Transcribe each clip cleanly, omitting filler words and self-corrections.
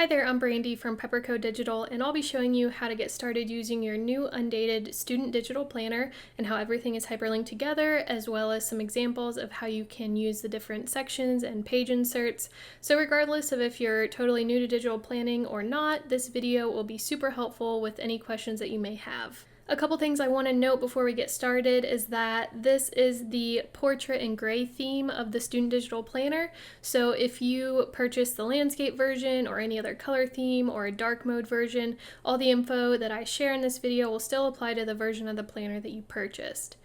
Hi there, I'm Brandy from Pepperco Digital, and I'll be showing you how to get started using your new Undated Student Digital Planner and how everything is hyperlinked together, as well as some examples of how you can use the different sections and page inserts. So regardless of if you're totally new to digital planning or not, this video will be super helpful with any questions that you may have. A couple things I want to note before we get started is that this is the portrait and gray theme of the Student Digital Planner. So if you purchase the landscape version or any other color theme or a dark mode version, all the info that I share in this video will still apply to the version of the planner that you purchased.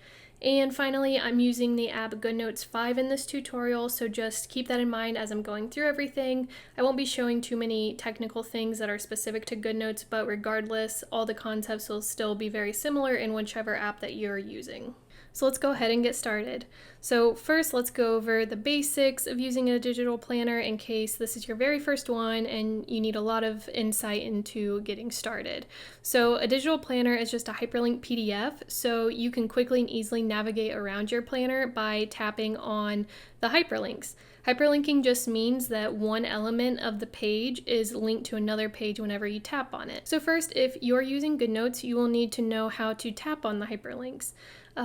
And finally, I'm using the app GoodNotes 5 in this tutorial, so just keep that in mind as I'm going through everything. I won't be showing too many technical things that are specific to GoodNotes, but regardless, all the concepts will still be very similar in whichever app that you're using. So let's go ahead and get started. So first, let's go over the basics of using a digital planner in case this is your very first one and you need a lot of insight into getting started. So a digital planner is just a hyperlinked PDF, so you can quickly and easily navigate around your planner by tapping on the hyperlinks. Hyperlinking just means that one element of the page is linked to another page whenever you tap on it. So first, if you're using GoodNotes, you will need to know how to tap on the hyperlinks.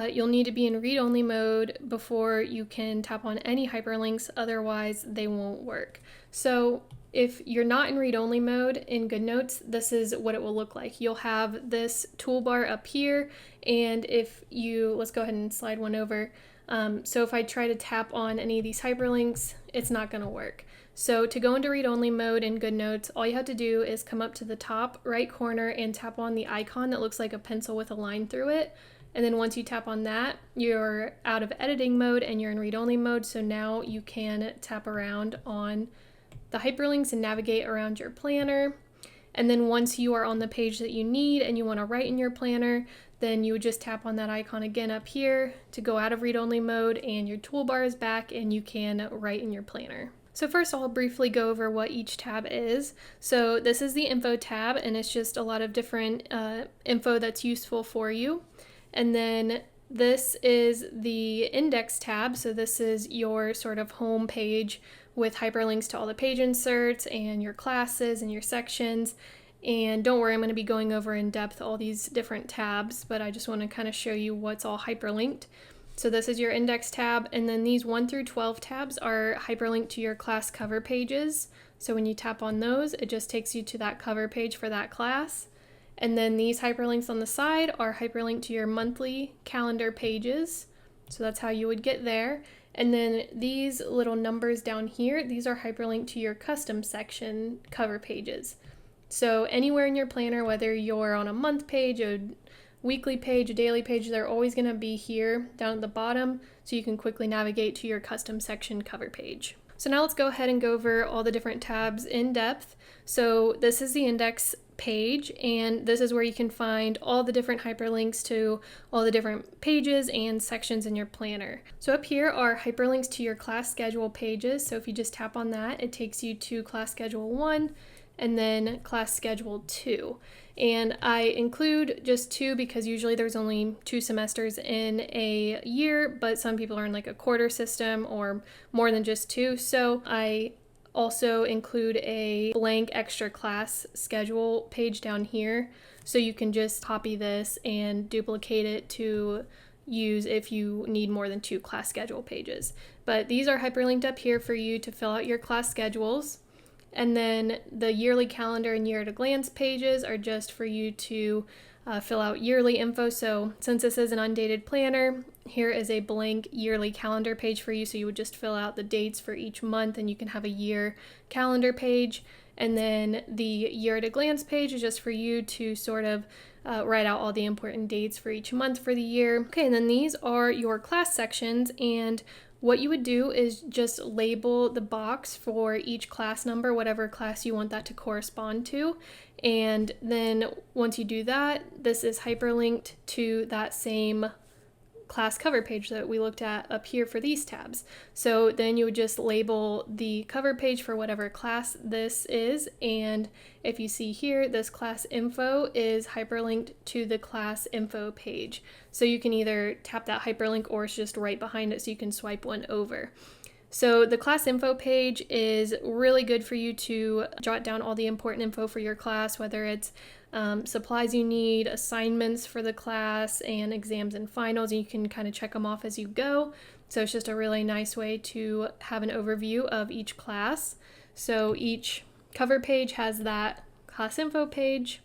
You'll need to be in read-only mode before you can tap on any hyperlinks, otherwise they won't work. So if you're not in read-only mode in GoodNotes, this is what it will look like. You'll have this toolbar up here, and let's go ahead and slide one over. So if I try to tap on any of these hyperlinks, it's not going to work. So to go into read-only mode in GoodNotes, all you have to do is come up to the top right corner and tap on the icon that looks like a pencil with a line through it. And then once you tap on that, you're out of editing mode and you're in read-only mode. So now you can tap around on the hyperlinks and navigate around your planner. And then once you are on the page that you need and you want to write in your planner, then you would just tap on that icon again up here to go out of read-only mode, and your toolbar is back and you can write in your planner. So first I'll briefly go over what each tab is. So this is the info tab, and it's just a lot of different info that's useful for you. And then this is the index tab. So this is your sort of home page with hyperlinks to all the page inserts and your classes and your sections. And don't worry, I'm going to be going over in depth all these different tabs, but I just want to kind of show you what's all hyperlinked. So this is your index tab, and then these 1 through 12 tabs are hyperlinked to your class cover pages. So when you tap on those, it just takes you to that cover page for that class. And then these hyperlinks on the side are hyperlinked to your monthly calendar pages. So that's how you would get there. And then these little numbers down here, these are hyperlinked to your custom section cover pages. So anywhere in your planner, whether you're on a month page, a weekly page, a daily page, they're always going to be here down at the bottom, so you can quickly navigate to your custom section cover page. So now let's go ahead and go over all the different tabs in depth. So this is the index page, and this is where you can find all the different hyperlinks to all the different pages and sections in your planner. So up here are hyperlinks to your class schedule pages. So if you just tap on that, it takes you to class schedule 1 and then class schedule 2. And I include just 2 because usually there's only 2 semesters in a year, but some people are in like a quarter system or more than just 2. So I also include a blank extra class schedule page down here, so you can just copy this and duplicate it to use if you need more than 2 class schedule pages. But these are hyperlinked up here for you to fill out your class schedules. And then the yearly calendar and year at a glance pages are just for you to fill out yearly info. So since this is an undated planner, here is a blank yearly calendar page for you. So you would just fill out the dates for each month and you can have a year calendar page. And then the year at a glance page is just for you to sort of write out all the important dates for each month for the year. Okay, and then these are your class sections, and what you would do is just label the box for each class number, whatever class you want that to correspond to. And then once you do that, this is hyperlinked to that same class cover page that we looked at up here for these tabs. So then you would just label the cover page for whatever class this is, and if you see here, this class info is hyperlinked to the class info page. So you can either tap that hyperlink or it's just right behind it so you can swipe one over. So the class info page is really good for you to jot down all the important info for your class, whether it's supplies you need, assignments for the class, and exams and finals, and you can kind of check them off as you go. So it's just a really nice way to have an overview of each class. So each cover page has that class info page.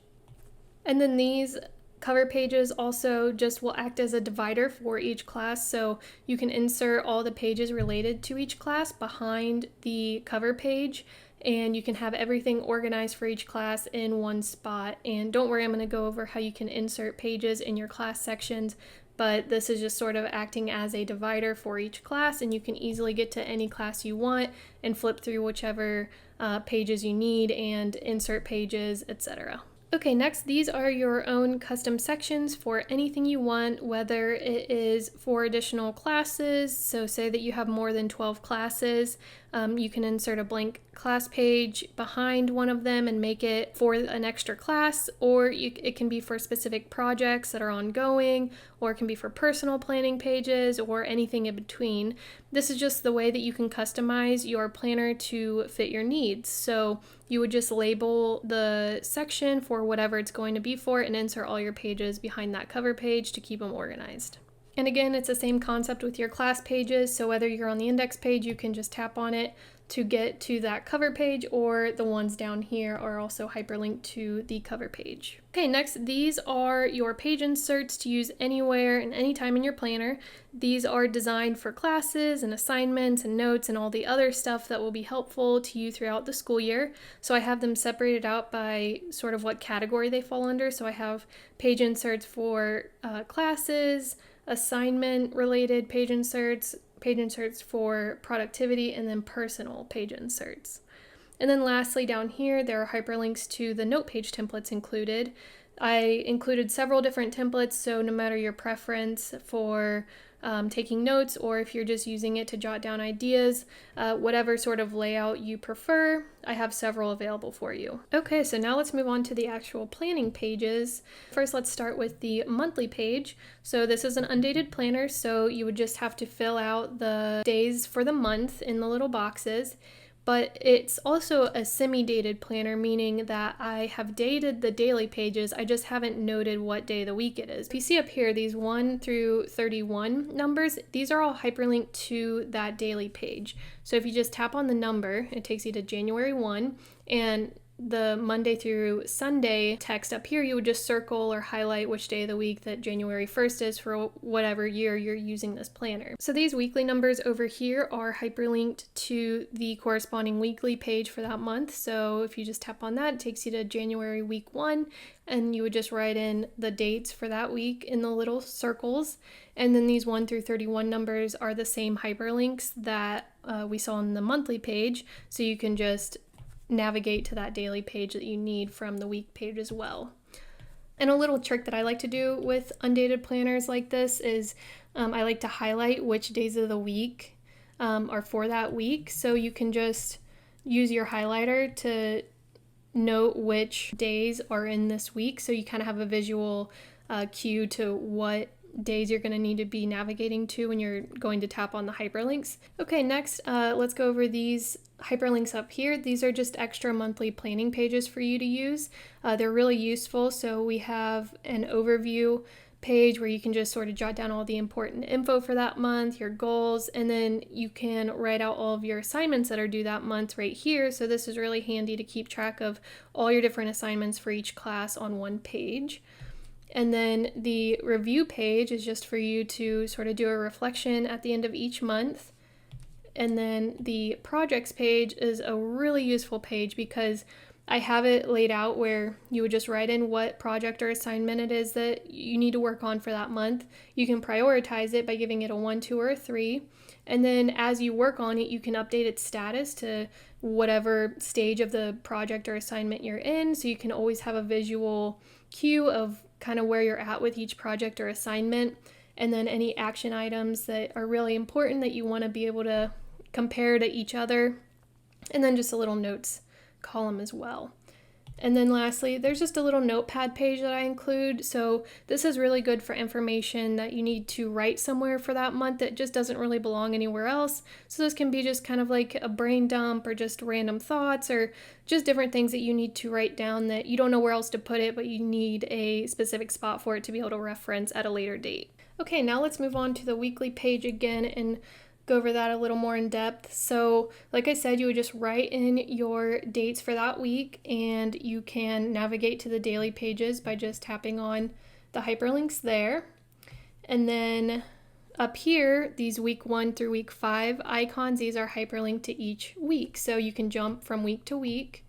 And then these cover pages also just will act as a divider for each class, so you can insert all the pages related to each class behind the cover page, and you can have everything organized for each class in one spot. And don't worry, I'm going to go over how you can insert pages in your class sections, but this is just sort of acting as a divider for each class, and you can easily get to any class you want and flip through whichever pages you need and insert pages, etc. Okay, next, these are your own custom sections for anything you want, whether it is for additional classes. So say that you have more than 12 classes, you can insert a blank class page behind one of them and make it for an extra class, or it can be for specific projects that are ongoing, or it can be for personal planning pages, or anything in between. This is just the way that you can customize your planner to fit your needs. So you would just label the section for whatever it's going to be for and insert all your pages behind that cover page to keep them organized. And again, it's the same concept with your class pages. So whether you're on the index page, you can just tap on it to get to that cover page, or the ones down here are also hyperlinked to the cover page. Okay, next, these are your page inserts to use anywhere and anytime in your planner. These are designed for classes and assignments and notes and all the other stuff that will be helpful to you throughout the school year. So I have them separated out by sort of what category they fall under. So I have page inserts for classes, assignment related page inserts for productivity, and then personal page inserts. And then lastly, down here, there are hyperlinks to the note page templates included. I included several different templates, so no matter your preference for taking notes, or if you're just using it to jot down ideas, whatever sort of layout you prefer, I have several available for you. Okay, so now let's move on to the actual planning pages. First, let's start with the monthly page. So this is an undated planner, so you would just have to fill out the days for the month in the little boxes. But it's also a semi-dated planner, meaning that I have dated the daily pages, I just haven't noted what day of the week it is. If you see up here, these 1 through 31 numbers, these are all hyperlinked to that daily page. So if you just tap on the number, it takes you to January 1, and the Monday through Sunday text up here, you would just circle or highlight which day of the week that January 1st is for whatever year you're using this planner. So these weekly numbers over here are hyperlinked to the corresponding weekly page for that month. So if you just tap on that, it takes you to January week 1, and you would just write in the dates for that week in the little circles. And then these 1 through 31 numbers are the same hyperlinks that we saw on the monthly page. So you can just navigate to that daily page that you need from the week page as well. And a little trick that I like to do with undated planners like this is I like to highlight which days of the week are for that week. So you can just use your highlighter to note which days are in this week. So you kind of have a visual cue to what days you're going to need to be navigating to when you're going to tap on the hyperlinks. Okay, next, let's go over these hyperlinks up here. These are just extra monthly planning pages for you to use. They're really useful. So we have an overview page where you can just sort of jot down all the important info for that month, your goals, and then you can write out all of your assignments that are due that month right here. So this is really handy to keep track of all your different assignments for each class on one page. And then the review page is just for you to sort of do a reflection at the end of each month. And then the projects page is a really useful page because I have it laid out where you would just write in what project or assignment it is that you need to work on for that month. You can prioritize it by giving it a 1, 2, or a 3. And then as you work on it, you can update its status to whatever stage of the project or assignment you're in. So you can always have a visual cue of kind of where you're at with each project or assignment, and then any action items that are really important that you want to be able to compare to each other, and then just a little notes column as well. And then lastly, there's just a little notepad page that I include. So this is really good for information that you need to write somewhere for that month that just doesn't really belong anywhere else. So this can be just kind of like a brain dump or just random thoughts or just different things that you need to write down that you don't know where else to put it, but you need a specific spot for it to be able to reference at a later date. Okay, now let's move on to the weekly page again and go over that a little more in depth. So like I said, you would just write in your dates for that week, and you can navigate to the daily pages by just tapping on the hyperlinks there. And then up here, these week 1 through week 5 icons, these are hyperlinked to each week. So you can jump from week to week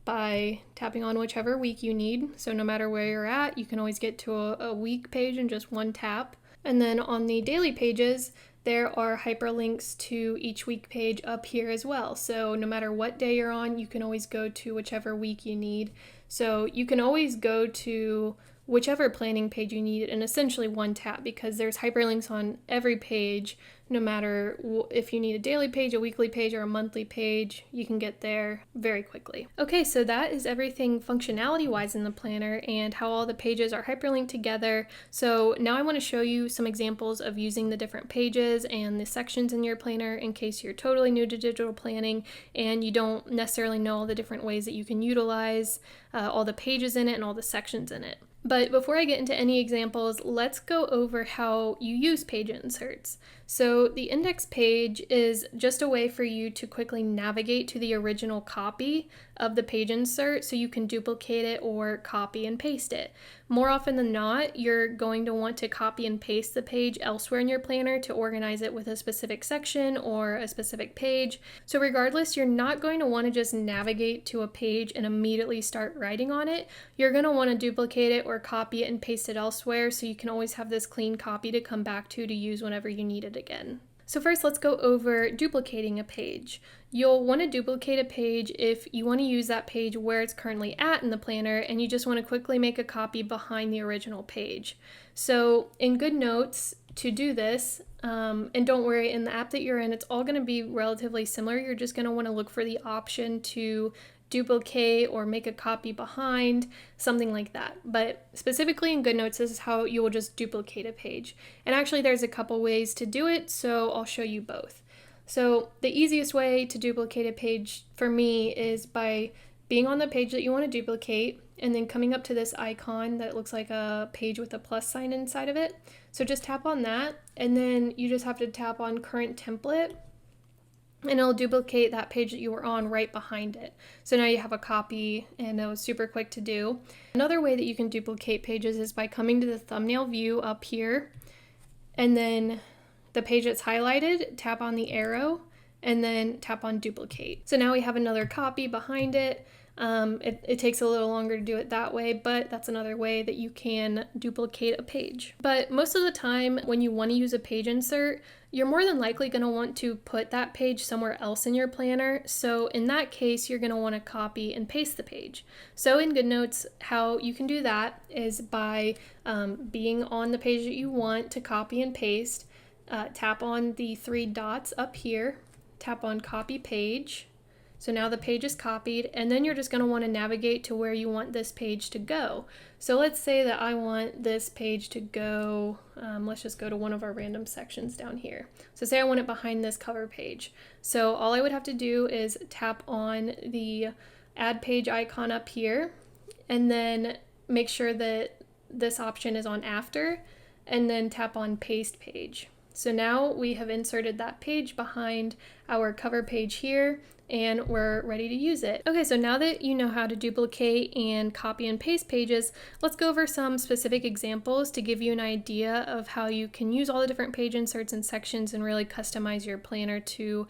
by tapping on whichever week you need. So no matter where you're at, you can always get to a week page in just one tap. And then on the daily pages, there are hyperlinks to each week page up here as well. So no matter what day you're on, you can always go to whichever week you need. So you can always go to whichever planning page you need in essentially one tap, because there's hyperlinks on every page. No matter if you need a daily page, a weekly page, or a monthly page, you can get there very quickly. Okay, so that is everything functionality-wise in the planner and how all the pages are hyperlinked together. So now I want to show you some examples of using the different pages and the sections in your planner in case you're totally new to digital planning and you don't necessarily know all the different ways that you can utilize all the pages in it and all the sections in it. But before I get into any examples, let's go over how you use page inserts. So the index page is just a way for you to quickly navigate to the original copy of the page insert so you can duplicate it or copy and paste it. More often than not, you're going to want to copy and paste the page elsewhere in your planner to organize it with a specific section or a specific page. So regardless, you're not going to want to just navigate to a page and immediately start writing on it. You're going to want to duplicate it or copy it and paste it elsewhere so you can always have this clean copy to come back to use whenever you need it again. So first, let's go over duplicating a page. You'll want to duplicate a page if you want to use that page where it's currently at in the planner and you just want to quickly make a copy behind the original page. So in GoodNotes, to do this, and don't worry, in the app that you're in, it's all going to be relatively similar. You're just going to want to look for the option to duplicate or make a copy behind, something like that. But specifically in GoodNotes, this is how you will just duplicate a page. And actually there's a couple ways to do it, so I'll show you both. So the easiest way to duplicate a page for me is by being on the page that you want to duplicate and then coming up to this icon that looks like a page with a plus sign inside of it. So just tap on that, and then you just have to tap on current template, and it'll duplicate that page that you were on right behind it. So now you have a copy, and it was super quick to do. Another way that you can duplicate pages is by coming to the thumbnail view up here, and then the page that's highlighted, tap on the arrow, and then tap on duplicate. So now we have another copy behind it. It takes a little longer to do it that way, but that's another way that you can duplicate a page. But most of the time when you want to use a page insert, you're more than likely going to want to put that page somewhere else in your planner. So in that case, you're going to want to copy and paste the page. So in GoodNotes, how you can do that is by being on the page that you want to copy and paste, tap on the 3 dots up here, tap on copy page. So now the page is copied, and then you're just going to want to navigate to where you want this page to go. So let's say that I want this page to go, let's just go to one of our random sections down here. So say I want it behind this cover page. So all I would have to do is tap on the add page icon up here, and then make sure that this option is on after, and then tap on paste page. So now we have inserted that page behind our cover page here, and we're ready to use it. Okay, so now that you know how to duplicate and copy and paste pages, let's go over some specific examples to give you an idea of how you can use all the different page inserts and sections and really customize your planner to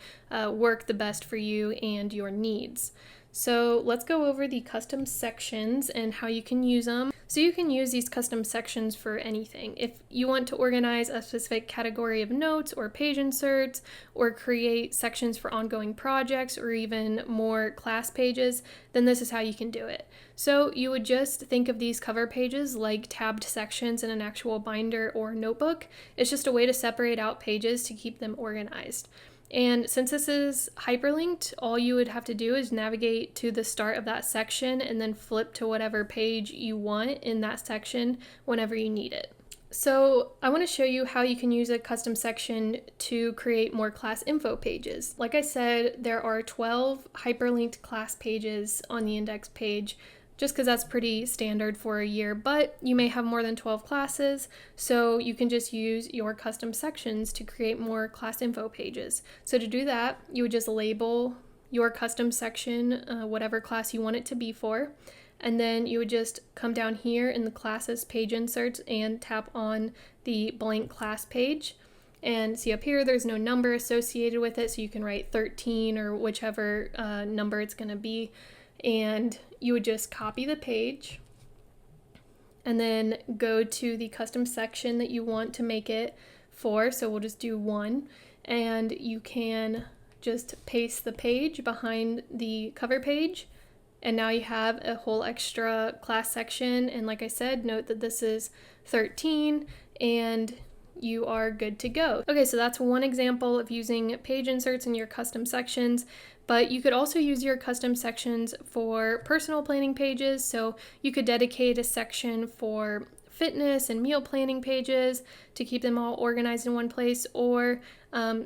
work the best for you and your needs. So let's go over the custom sections and how you can use them. So you can use these custom sections for anything. If you want to organize a specific category of notes or page inserts, or create sections for ongoing projects, or even more class pages, then this is how you can do it. So you would just think of these cover pages like tabbed sections in an actual binder or notebook. It's just a way to separate out pages to keep them organized. And since this is hyperlinked, all you would have to do is navigate to the start of that section and then flip to whatever page you want in that section whenever you need it. So I want to show you how you can use a custom section to create more class info pages. Like I said, there are 12 hyperlinked class pages on the index page, just because that's pretty standard for a year, but you may have more than 12 classes, so you can just use your custom sections to create more class info pages. So to do that, you would just label your custom section, whatever class you want it to be for, and then you would just come down here in the classes page inserts and tap on the blank class page. And see up here, there's no number associated with it, so you can write 13 or whichever number it's going to be. And you would just copy the page and then go to the custom section that you want to make it for. So we'll just do 1, and you can just paste the page behind the cover page. And now you have a whole extra class section. And like I said, note that this is 13 and you are good to go. Okay, so that's one example of using page inserts in your custom sections, but you could also use your custom sections for personal planning pages. So you could dedicate a section for fitness and meal planning pages to keep them all organized in one place, or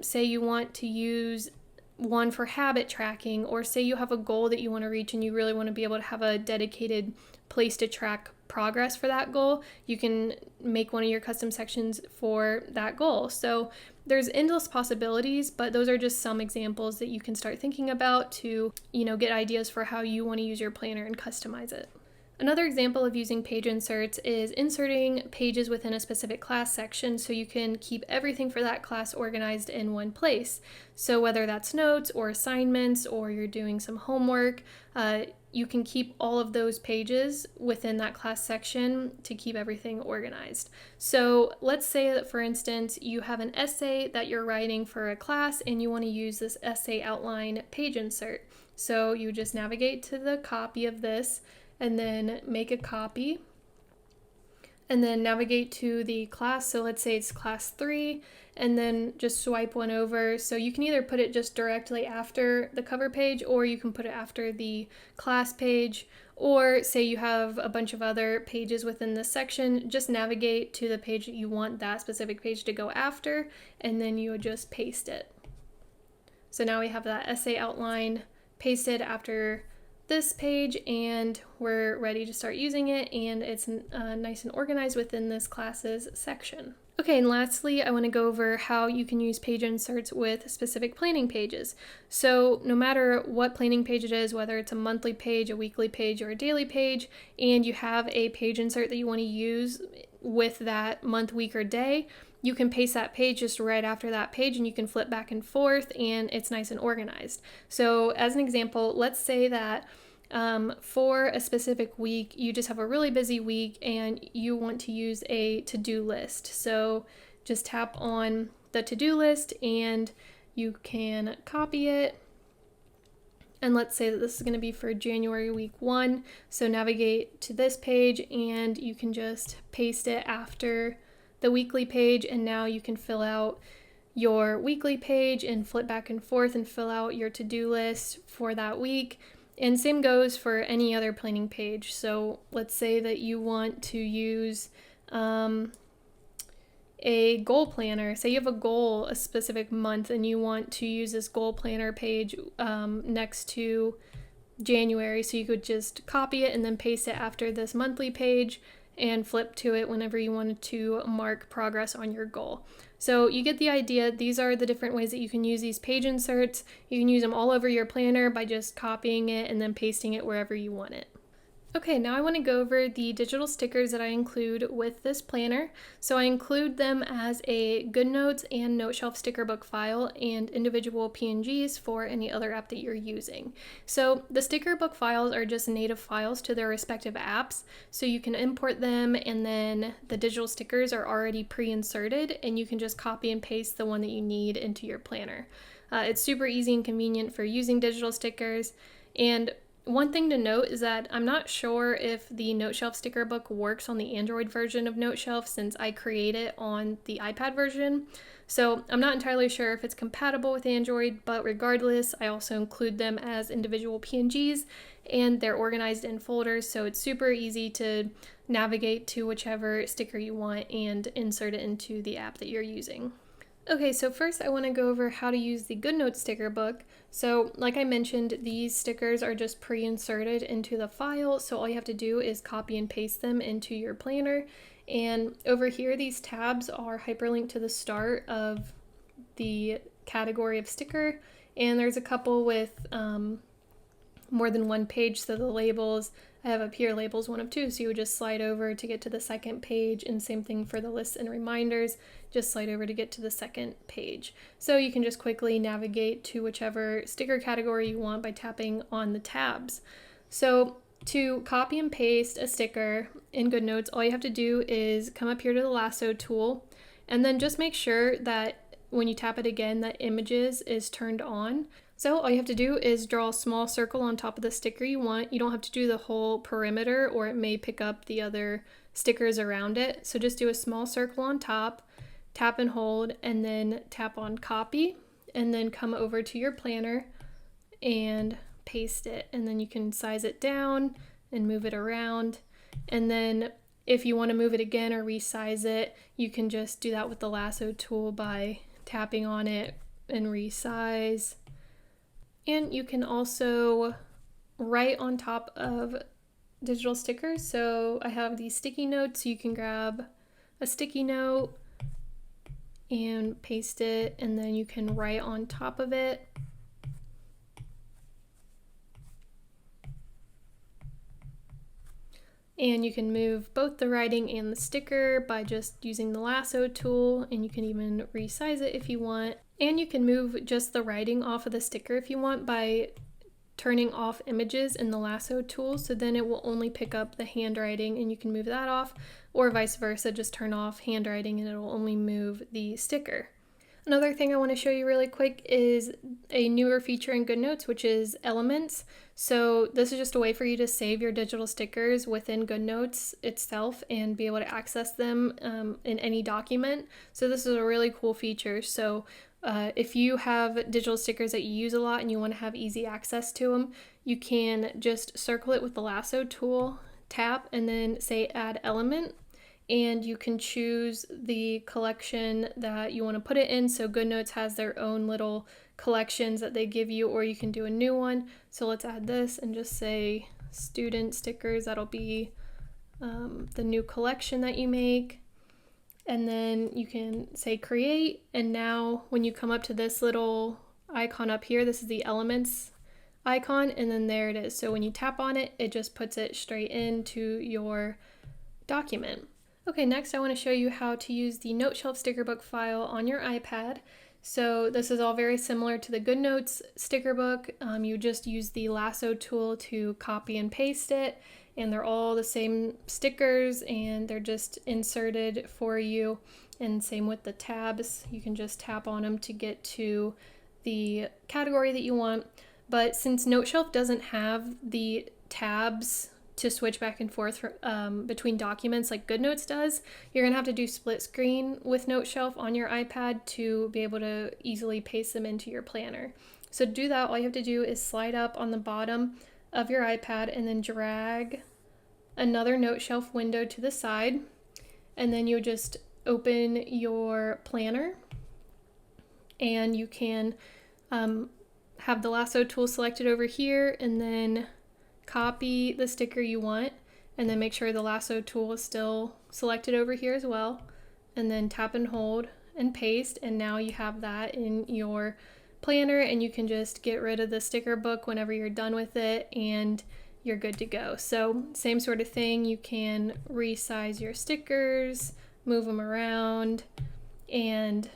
say you want to use one for habit tracking, or say you have a goal that you want to reach and you really want to be able to have a dedicated place to track progress for that goal. You can make one of your custom sections for that goal. So there's endless possibilities, but those are just some examples that you can start thinking about to, get ideas for how you want to use your planner and customize it. Another example of using page inserts is inserting pages within a specific class section so you can keep everything for that class organized in one place. So whether that's notes or assignments or you're doing some homework, you can keep all of those pages within that class section to keep everything organized. So let's say that, for instance, you have an essay that you're writing for a class and you want to use this essay outline page insert. So you just navigate to the copy of this and then make a copy, and then navigate to the class. So let's say it's class 3, and then just swipe one over. So you can either put it just directly after the cover page, or you can put it after the class page, or say you have a bunch of other pages within this section, just navigate to the page that you want that specific page to go after, and then you would just paste it. So now we have that essay outline pasted after this page, and we're ready to start using it, and it's nice and organized within this classes section. Okay, and lastly, I want to go over how you can use page inserts with specific planning pages. So no matter what planning page it is, whether it's a monthly page, a weekly page, or a daily page, and you have a page insert that you want to use with that month, week, or day, you can paste that page just right after that page, and you can flip back and forth, and it's nice and organized. So as an example, let's say that for a specific week, you just have a really busy week and you want to use a to-do list. So just tap on the to-do list and you can copy it. And let's say that this is going to be for January week 1. So navigate to this page and you can just paste it after the weekly page, and now you can fill out your weekly page and flip back and forth and fill out your to-do list for that week. And same goes for any other planning page. So let's say that you want to use a goal planner. Say you have a goal a specific month and you want to use this goal planner page next to January. So you could just copy it and then paste it after this monthly page and flip to it whenever you wanted to mark progress on your goal. So you get the idea. These are the different ways that you can use these page inserts. You can use them all over your planner by just copying it and then pasting it wherever you want it. Okay, now I want to go over the digital stickers that I include with this planner. So I include them as a GoodNotes and Noteshelf sticker book file and individual PNGs for any other app that you're using. So the sticker book files are just native files to their respective apps, so you can import them, and then the digital stickers are already pre-inserted and you can just copy and paste the one that you need into your planner. It's super easy and convenient for using digital stickers. And one thing to note is that I'm not sure if the Noteshelf sticker book works on the Android version of Noteshelf, since I create it on the iPad version. So I'm not entirely sure if it's compatible with Android, but regardless, I also include them as individual PNGs and they're organized in folders, so it's super easy to navigate to whichever sticker you want and insert it into the app that you're using. Okay, so first I want to go over how to use the GoodNotes sticker book. So like I mentioned, these stickers are just pre-inserted into the file, so all you have to do is copy and paste them into your planner. And over here, these tabs are hyperlinked to the start of the category of sticker, and there's a couple with more than one page, so the labels, I have up here labels 1 of 2, so you would just slide over to get to the second page, and same thing for the lists and reminders, just slide over to get to the second page. So you can just quickly navigate to whichever sticker category you want by tapping on the tabs. So to copy and paste a sticker in GoodNotes, all you have to do is come up here to the lasso tool, and then just make sure that when you tap it again, that images is turned on. So all you have to do is draw a small circle on top of the sticker you want. You don't have to do the whole perimeter or it may pick up the other stickers around it. So just do a small circle on top, tap and hold, and then tap on copy, and then come over to your planner and paste it. And then you can size it down and move it around. And then if you want to move it again or resize it, you can just do that with the lasso tool by tapping on it and resize. And you can also write on top of digital stickers. So I have these sticky notes. You can grab a sticky note and paste it, and then you can write on top of it. And you can move both the writing and the sticker by just using the lasso tool, and you can even resize it if you want. And you can move just the writing off of the sticker if you want by turning off images in the lasso tool, so then it will only pick up the handwriting and you can move that off, or vice versa, just turn off handwriting and it will only move the sticker. Another thing I want to show you really quick is a newer feature in GoodNotes, which is elements. So this is just a way for you to save your digital stickers within GoodNotes itself and be able to access them in any document. So this is a really cool feature. So if you have digital stickers that you use a lot and you want to have easy access to them, you can just circle it with the lasso tool, tap, and then say add element. And you can choose the collection that you want to put it in. So GoodNotes has their own little collections that they give you, or you can do a new one. So let's add this and just say student stickers. That'll be the new collection that you make. And then you can say create. And now when you come up to this little icon up here, this is the elements icon, and then there it is. So when you tap on it, it just puts it straight into your document. Okay, next I want to show you how to use the Noteshelf sticker book file on your iPad. So this is all very similar to the GoodNotes sticker book. You just use the lasso tool to copy and paste it, and they're all the same stickers and they're just inserted for you. And same with the tabs, you can just tap on them to get to the category that you want. But since Noteshelf doesn't have the tabs to switch back and forth between documents like GoodNotes does, you're going to have to do split screen with Noteshelf on your iPad to be able to easily paste them into your planner. So to do that, all you have to do is slide up on the bottom of your iPad and then drag another Noteshelf window to the side, and then you just open your planner, and you can have the lasso tool selected over here, and then copy the sticker you want, and then make sure the lasso tool is still selected over here as well, and then tap and hold and paste, and now you have that in your planner, and you can just get rid of the sticker book whenever you're done with it and you're good to go. So same sort of thing, you can resize your stickers, move them around, and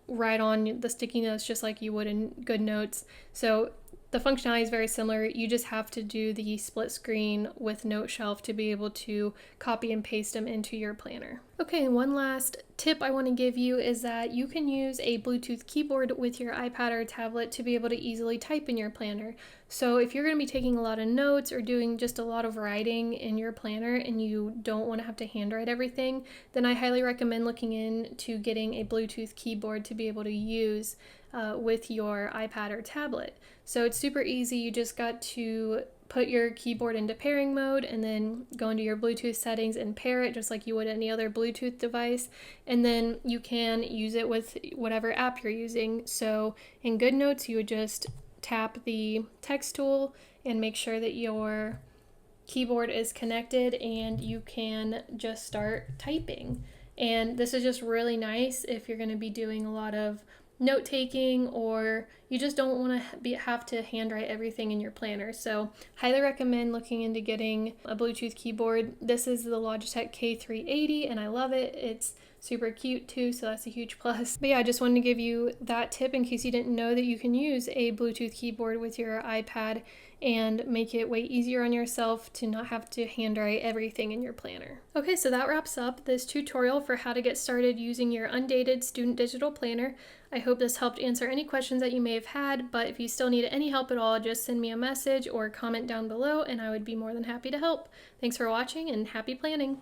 write on the sticky notes just like you would in GoodNotes. So the functionality is very similar. You just have to do the split screen with Noteshelf to be able to copy and paste them into your planner. Okay, and one last tip I want to give you is that you can use a Bluetooth keyboard with your iPad or tablet to be able to easily type in your planner. So if you're going to be taking a lot of notes or doing just a lot of writing in your planner and you don't want to have to handwrite everything, then I highly recommend looking into getting a Bluetooth keyboard to be able to use with your iPad or tablet. So it's super easy. You just got to put your keyboard into pairing mode and then go into your Bluetooth settings and pair it just like you would any other Bluetooth device. And then you can use it with whatever app you're using. So in GoodNotes, you would just tap the text tool and make sure that your keyboard is connected and you can just start typing. And this is just really nice if you're going to be doing a lot of note taking or you just don't want to have to handwrite everything in your planner. So highly recommend looking into getting a Bluetooth keyboard. This is the Logitech K380 and I love it. It's super cute too, so that's a huge plus. But yeah, I just wanted to give you that tip in case you didn't know that you can use a Bluetooth keyboard with your iPad and make it way easier on yourself to not have to handwrite everything in your planner. Okay, so that wraps up this tutorial for how to get started using your Undated Student Digital Planner. I hope this helped answer any questions that you may have had, but if you still need any help at all, just send me a message or comment down below and I would be more than happy to help. Thanks for watching and happy planning!